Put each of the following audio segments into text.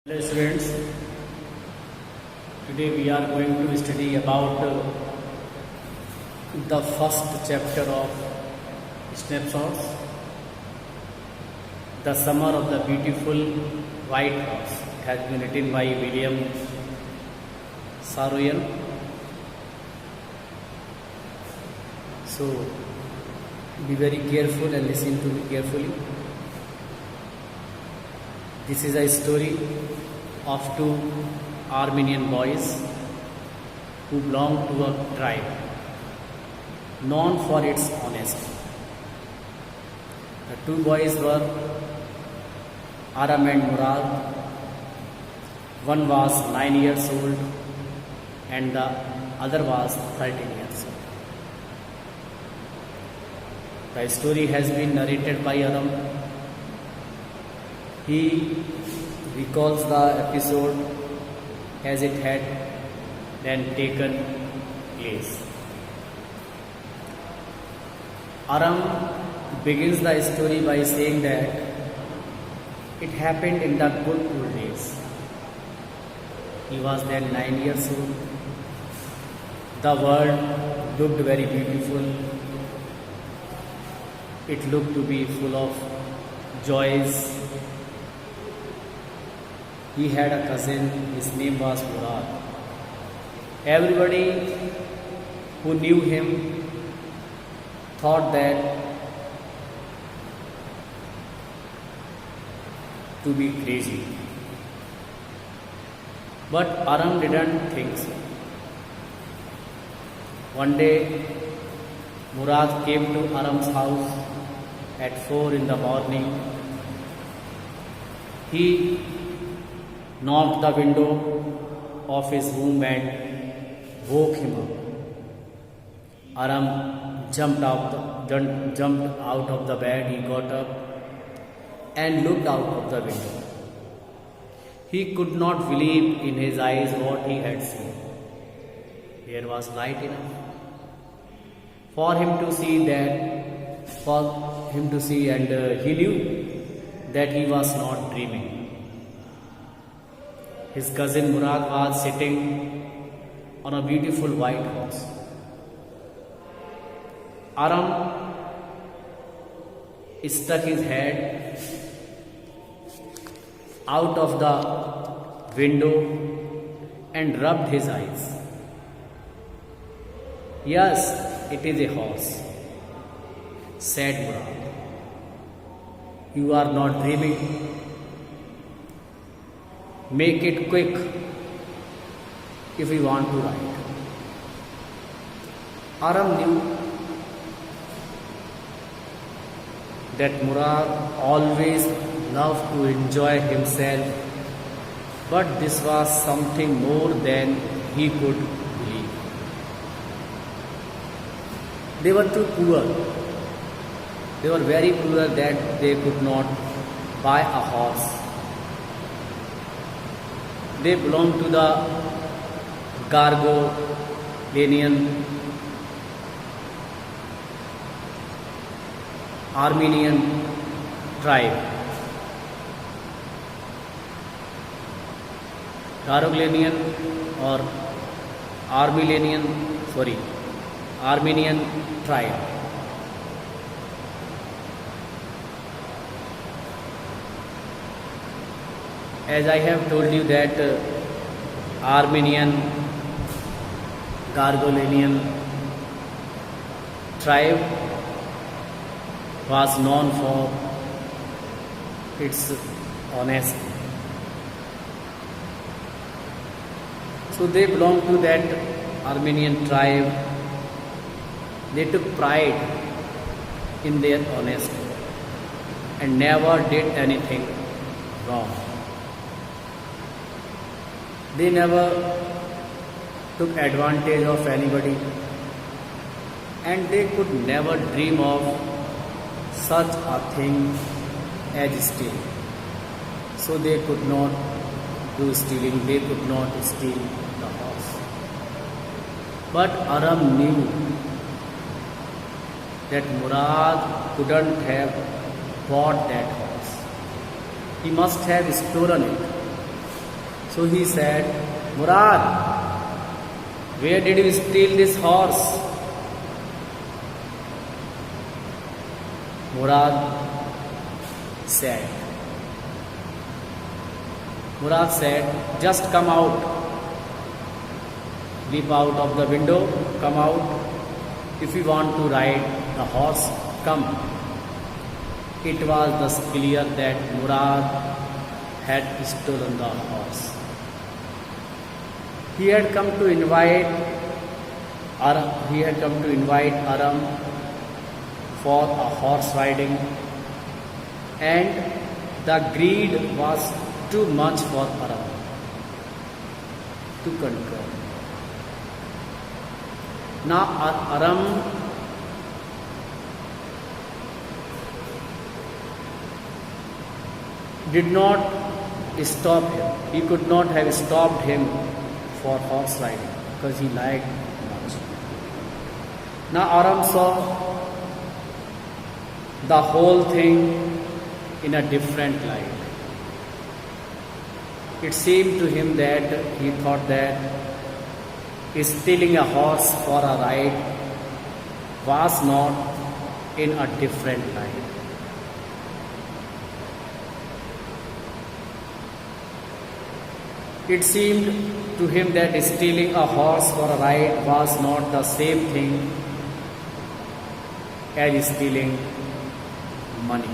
Hello students, today we are going to study about the first chapter of Snapshots, The Summer of the Beautiful White Horse. It has been written by William Saroyan. So be very careful and listen to me carefully. This is a story of two Armenian boys who belonged to a tribe known for its honesty. The two boys were Aram and Murad. One was 9 years old and the other was 13 years old. The story has been narrated by Aram. He recalls the episode as it had then taken place. Aram begins the story by saying that it happened in the good old days. He was then 9 years old. The world looked very beautiful. It looked to be full of joys. He had a cousin, his name was Murad. Everybody who knew him thought that to be crazy. But Aram didn't think so. One day, Murad came to Aram's house at 4 in the morning. He knocked the window of his room and woke him up. Aram jumped out of the bed. He got up and looked out of the window. He could not believe in his eyes what he had seen. There was light enough for him to see, and he knew that he was not dreaming. His cousin Murad was sitting on a beautiful white horse. Aram stuck his head out of the window and rubbed his eyes. "Yes, it is a horse," said Murad. "You are not dreaming. Make it quick if you want to ride." Aram knew that Murad always loved to enjoy himself, but this was something more than he could believe. They were too poor. They were very poor that they could not buy a horse. They belonged to the Gargolanian Armenian tribe. Gargolanian or Armenian tribe. As I have told you that Armenian Gargolanian tribe was known for its honesty. So they belonged to that Armenian tribe. They took pride in their honesty and never did anything wrong. They never took advantage of anybody, and they could never dream of such a thing as stealing. So they could not do stealing, they could not steal the horse. But Aram knew that Murad couldn't have bought that horse. He must have stolen it So he said, Murad, where did you steal this horse? Murad said, just come out. Leap out of the window, come out. If you want to ride the horse, come. It was thus clear that Murad had stolen the horse. He had come to invite Aram for a horse riding, and the greed was too much for Aram to control. Now Aram did not stop him. He could not have stopped him for horse riding because he liked much. Now Aram saw the whole thing in a different light. It seemed to him that he thought that stealing a horse for a ride was not in a different light. It seemed to him that stealing a horse for a ride was not the same thing as stealing money.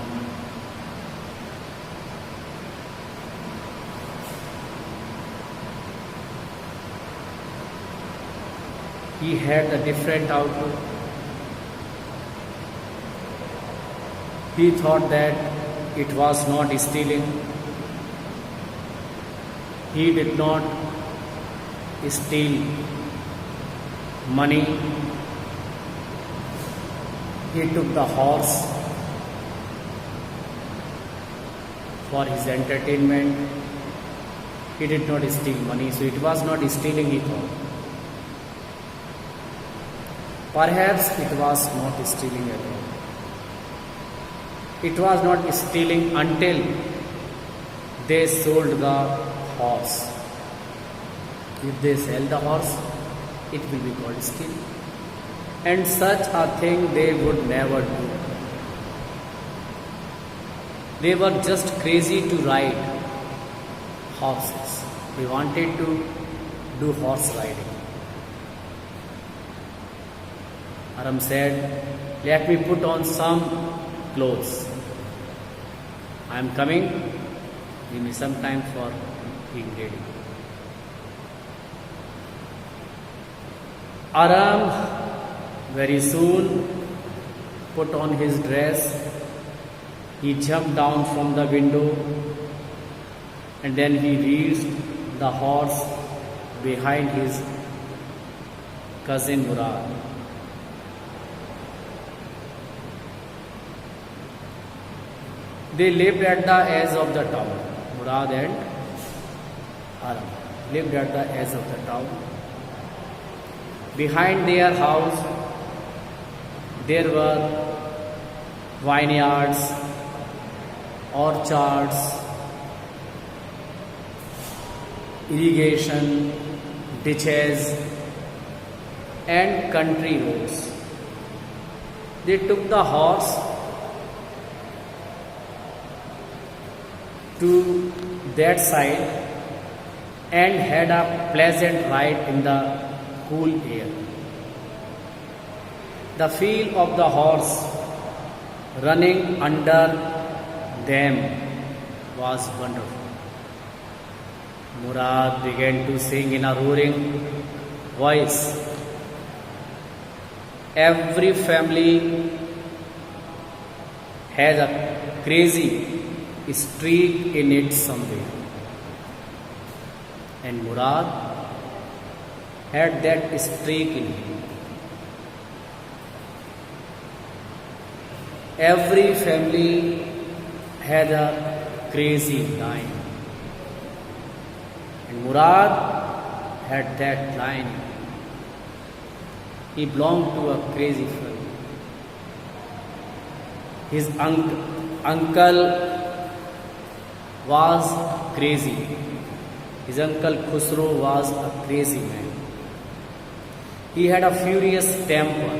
He had a different outlook. He thought that it was not stealing. He did not steal money. He took the horse for his entertainment. He did not steal money, so it was not stealing, he thought. Perhaps it was not stealing at all. It was not stealing until they sold the horse. If they sell the horse, it will be called stealing. And such a thing they would never do. They were just crazy to ride horses. They wanted to do horse riding. Aram said, let me put on some clothes. I am coming. Give me some time for being ready. Aram very soon put on his dress. He jumped down from the window and then he reached the horse behind his cousin Murad. They lived at the edge of the town. Murad and Aram lived at the edge of the town. Behind their house, there were vineyards, orchards, irrigation, ditches, and country roads. They took the horse to that side and had a pleasant ride in the cool air. The feel of the horse running under them was wonderful. Murad began to sing in a roaring voice. Every family has a crazy streak in it somewhere. And Murad had that streak in him. Every family had a crazy line. And Murad had that line. He belonged to a crazy family. His uncle was crazy. His uncle Khusro was a crazy man. He had a furious temper,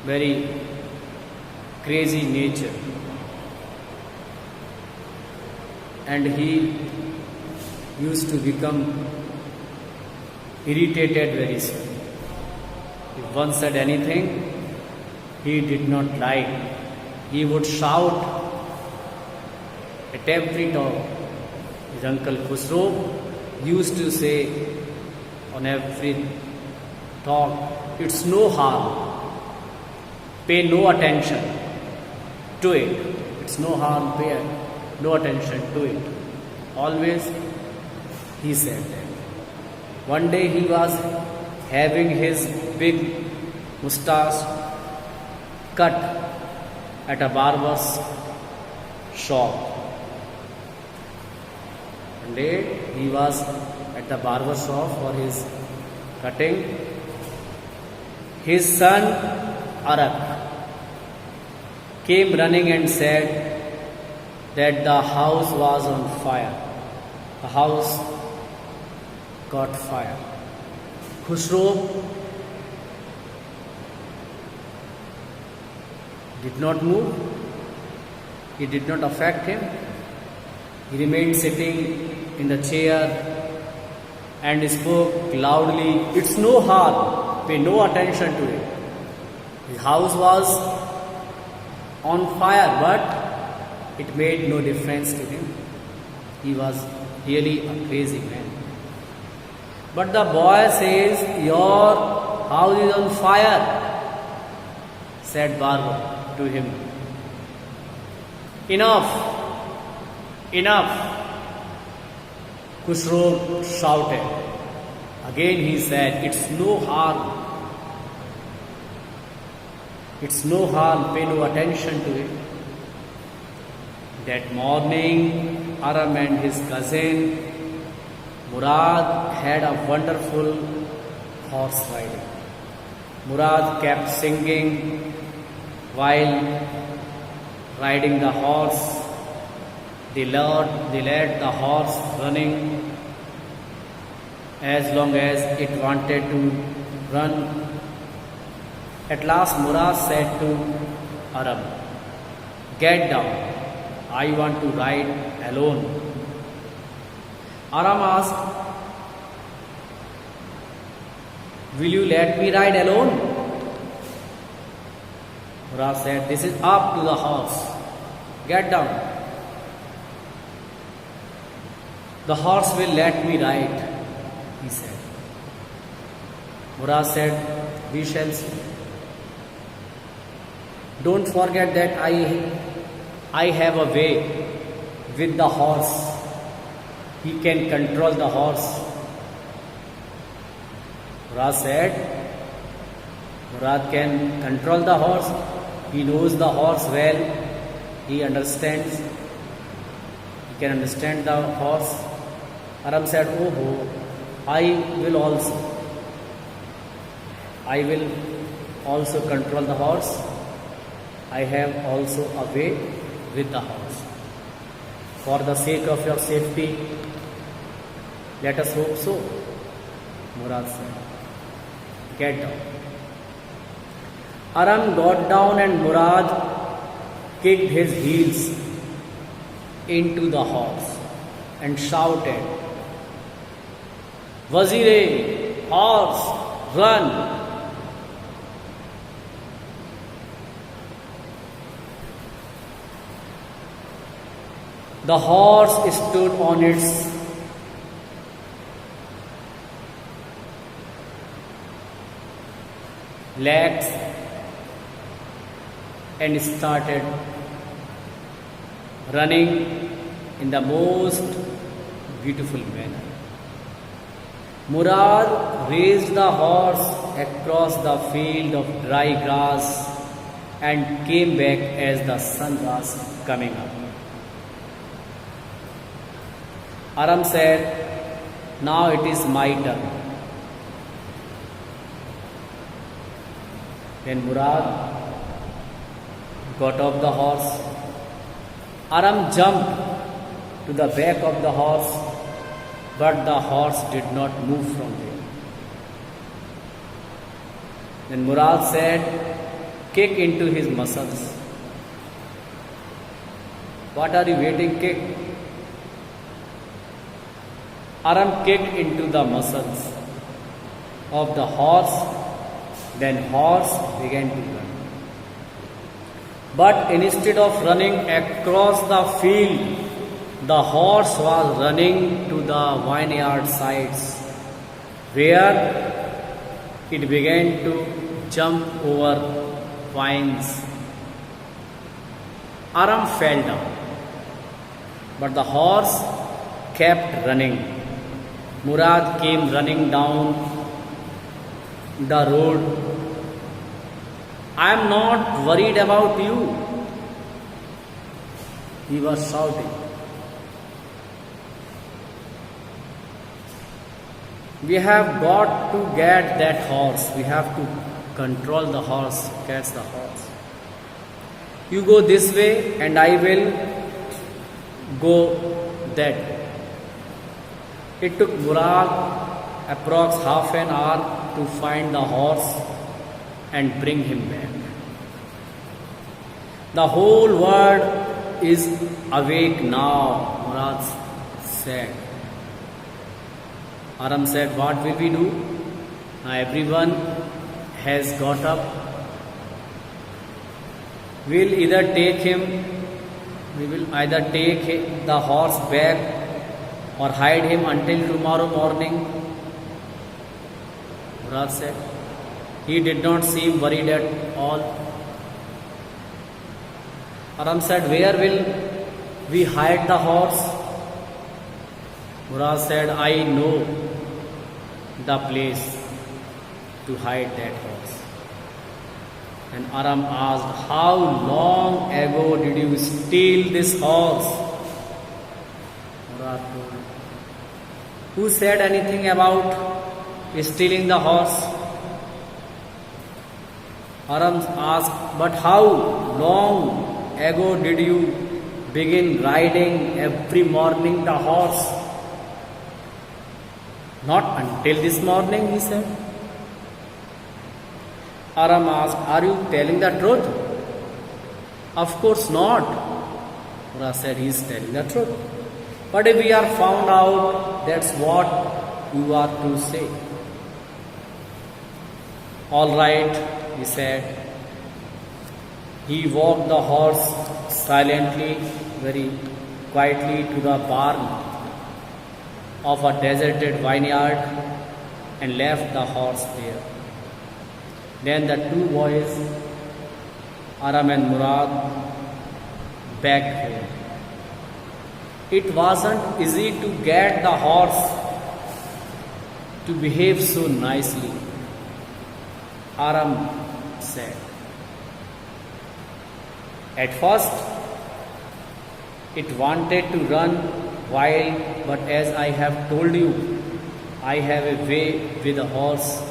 very crazy nature, and he used to become irritated very soon. If one said anything he did not like, he would shout at every talk. His uncle Khusro used to say on every talk, "It's no harm, pay no attention to it. It's no harm, pay no attention to it." Always he said that. One day he was having his big mustache cut at a barber's shop. One day he was at the barber shop for his cutting. His son Arak came running and said that the house was on fire. The house got fire. Khusro did not move. It did not affect him. He remained sitting in the chair and spoke loudly, "It's no harm, pay no attention to it." His house was on fire, but it made no difference to him. He was really a crazy man. But the boy says, "Your house is on fire," said barber to him. "Enough, enough," Khusro shouted. Again he said, "It's no harm. It's no harm, pay no attention to it." That morning, Aram and his cousin Murad had a wonderful horse riding. Murad kept singing while riding the horse. They let the horse running as long as it wanted to run. At last Murad said to Aram, "Get down, I want to ride alone." Aram asked, "Will you let me ride alone?" Murad said, "This is up to the horse. Get down." "The horse will let me ride," he said. Murad said, "We shall see. Don't forget that I have a way with the horse. He can control the horse." Murad said, "Murad can control the horse. He knows the horse well. He understands. He can understand the horse." Aram said, "Oh, I will also control the horse. I have also a way with the horse. For the sake of your safety, let us hope so." Murad said, "Get down." Aram got down and Murad kicked his heels into the horse and shouted, "Wazire, horse, run!" The horse stood on its legs and started running in the most beautiful manner. Murad raised the horse across the field of dry grass and came back as the sun was coming up. Aram said, "Now it is my turn." Then Murad got off the horse. Aram jumped to the back of the horse but the horse did not move from there. Then Murad said, kick into his muscles. What are you waiting? Kick. Aram kicked into the muscles of the horse, then horse began to run. But instead of running across the field, the horse was running to the vineyard sides, where it began to jump over vines. Aram fell down, but the horse kept running. Murad came running down the road. I am not worried about you, he was shouting. We have got to get that horse. We have to control the horse, catch the horse. You go this way and I will go that way. It took Murad approx half an hour to find the horse and bring him back. The whole world is awake now, Murad said. Aram said, what will we do? Now everyone has got up. We will either take the horse back or hide him until tomorrow morning. Murad said. He did not seem worried at all. Aram said, where will we hide the horse? Murad said, I know the place to hide that horse. And Aram asked, how long ago did you steal this horse? Murad told. Who said anything about stealing the horse? Aram asked, but how long ago did you begin riding every morning the horse? Not until this morning, he said. Aram asked, are you telling the truth? Of course not. Murad said, he is telling the truth. But if we are found out, that's what you are to say. All right, he said. He walked the horse silently, very quietly to the barn of a deserted vineyard and left the horse there. Then the two boys, Aram and Murad, back home. It wasn't easy to get the horse to behave so nicely, Aram said. At first, it wanted to run wild, but as I have told you, I have a way with a horse.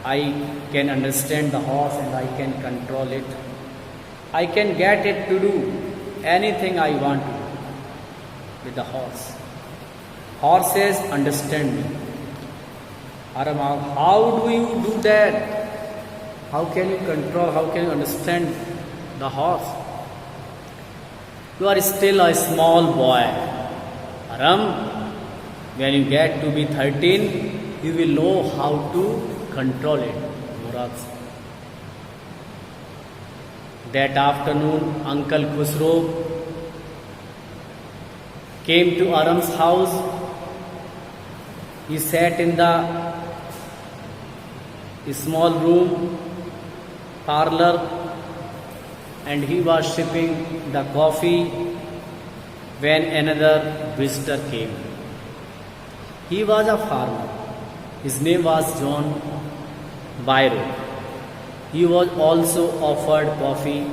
I can understand the horse and I can control it. I can get it to do anything I want to with the horse. Horses understand me. Aram, how do you do that? How can you control, how can you understand the horse? You are still a small boy. Aram, when you get to be 13, you will know how to control it. Murad said. That afternoon, Uncle Khusro came to Aram's house. He sat in the small room, parlor, and he was sipping the coffee when another visitor came. He was a farmer. His name was John Byro. He was also offered coffee.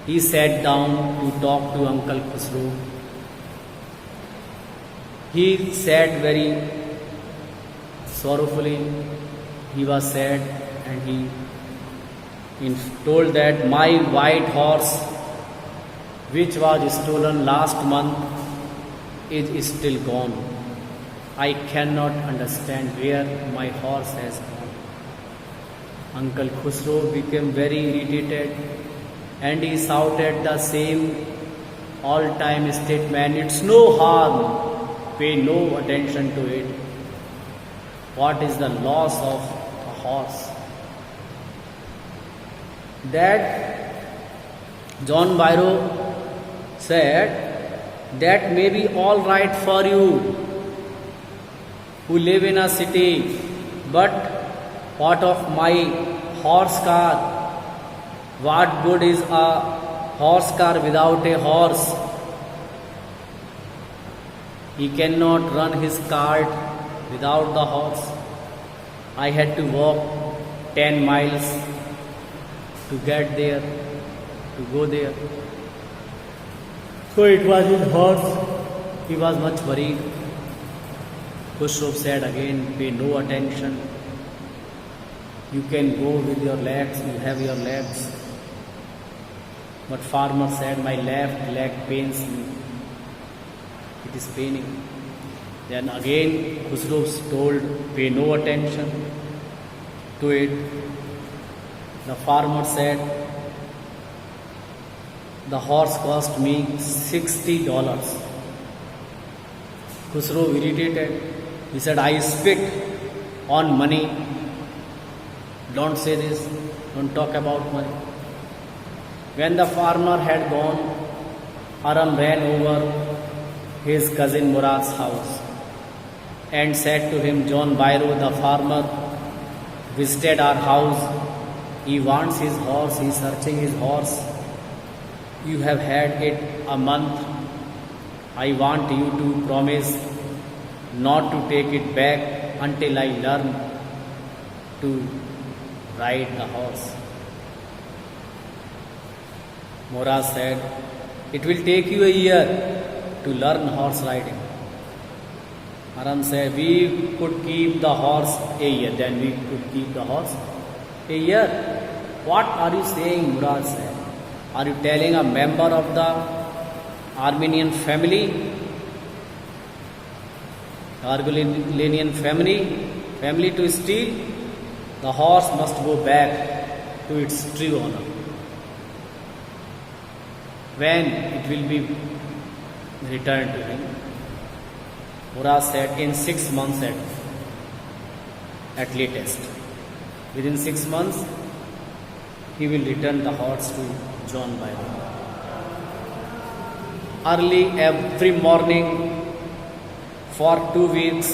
He sat down to talk to Uncle Khusro. He sat very sorrowfully. He was sad and he told that my white horse, which was stolen last month, is still gone. I cannot understand where my horse has gone. Uncle Khusro became very irritated and he shouted the same all-time statement, "It's no harm, pay no attention to it. What is the loss of a horse?" That John Byro said, "That may be all right for you who live in a city, but what of my horse car? What good is a horse car without a horse? He cannot run his cart without the horse. I had to walk 10 miles to get there, to go there." So it was his horse. He was much worried. Khusro said again, "Pay no attention. You can go with your legs, you have your legs." But farmer said, "My left leg pains me. It is paining." Then again Khusro told, "Pay no attention to it." The farmer said, "The horse cost me $60. Khusro irritated. He said, "I spit on money. Don't say this. Don't talk about money." When the farmer had gone, Aram ran over his cousin Murad's house and said to him, "John Byro, the farmer, visited our house. He wants his horse. He is searching his horse. You have had it a month. I want you to promise not to take it back until I learn to ride the horse." Murad said, "It will take you a year to learn horse riding." Aram said, "We could keep the horse a year." Then we could keep the horse a year. "What are you saying?" Murad said. "Are you telling a member of the Armenian family, Argolinian family to steal? The horse must go back to its true owner. When it will be returned to him?" Murad said, "In 6 months at latest. Within 6 months, he will return the horse to John Byro." Early every morning for 2 weeks,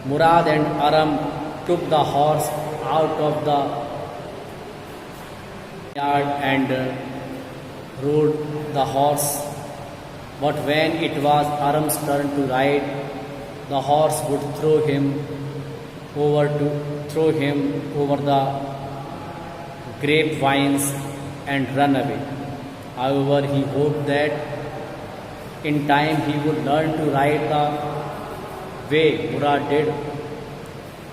Murad and Aram took the horse out of the yard and rode the horse. But when it was Aram's turn to ride, the horse would throw him over the grapevines and run away. However, he hoped that in time he would learn to ride the way Murad did.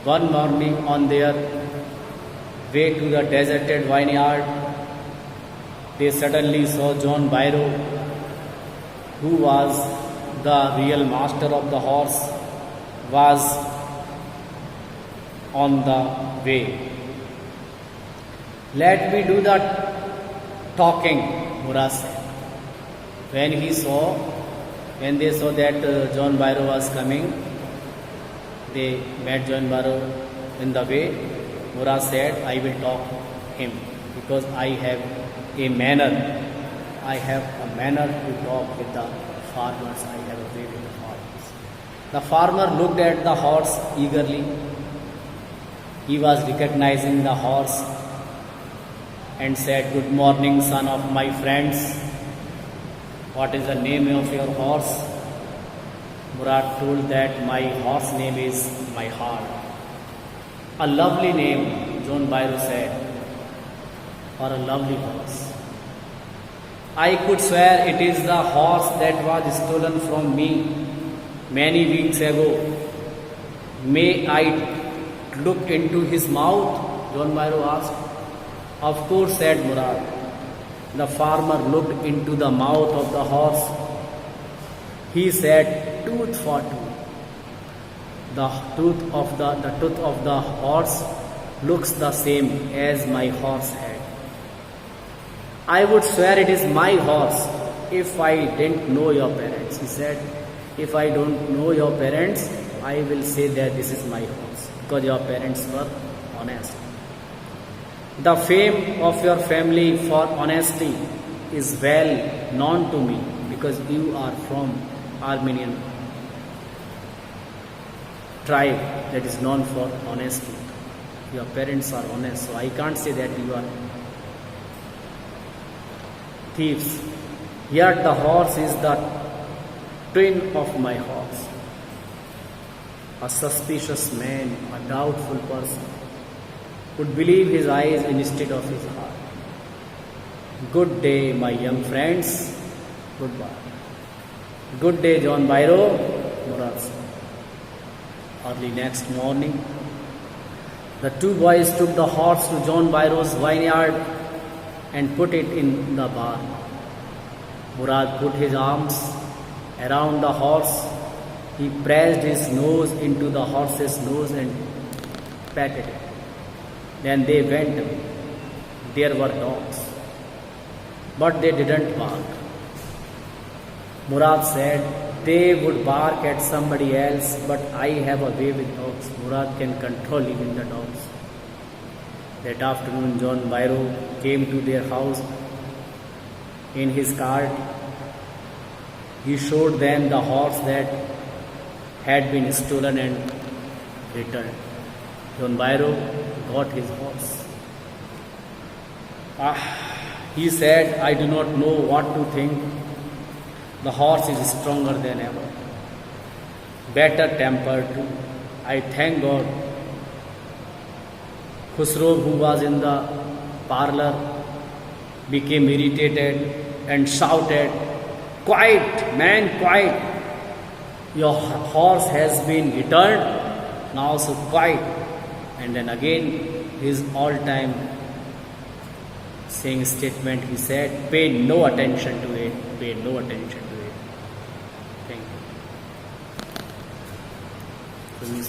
One morning on their way to the deserted vineyard, they suddenly saw John Byro, who was the real master of the horse, was on the way. "Let me do the talking," Murad said. When they saw that John Byro was coming, they met John Byro in the way. Murad said, "I will talk him because I have a manner. I have a manner to talk with the farmers. I have a way with the farmers." The farmer looked at the horse eagerly. He was recognizing the horse and said, "Good morning, son of my friends. What is the name of your horse?" Murad told that, "My horse name is My Heart." "A lovely name," John Byro said, "for a lovely horse. I could swear it is the horse that was stolen from me many weeks ago. May I look into his mouth?" John Byro asked. "Of course," said Murad. The farmer looked into the mouth of the horse. He said, "Tooth for tooth." The tooth of the horse looks the same as my horse head. I would swear it is my horse if I didn't know your parents. He said, if I don't know your parents, I will say that this is my horse because your parents were honest. The fame of your family for honesty is well known to me because you are from Armenian tribe that is known for honesty. Your parents are honest, so I can't say that you are thieves. Yet the horse is the twin of my horse. A suspicious man, a doubtful person, would believe his eyes instead of his heart. Good day, my young friends. Goodbye. Good day, John Byro. Murad sir. Early next morning, the two boys took the horse to John Byro's vineyard and put it in the barn. Murad put his arms around the horse. He pressed his nose into the horse's nose and patted it. Then they went away. There were dogs, but they didn't bark. Murad said they would bark at somebody else, but I have a way with dogs. Murad can control even the dogs. That afternoon, John Byro came to their house in his cart. He showed them the horse that had been stolen and returned. John Byro got his horse. He said, I do not know what to think. The horse is stronger than ever, better tempered too. I thank God. Khusro, who was in the parlor, became irritated and shouted, Quiet, man, quiet. Your horse has been returned, now so quiet. And then again, his all-time saying statement, he said, pay no attention to it, pay no attention to it. Thank you.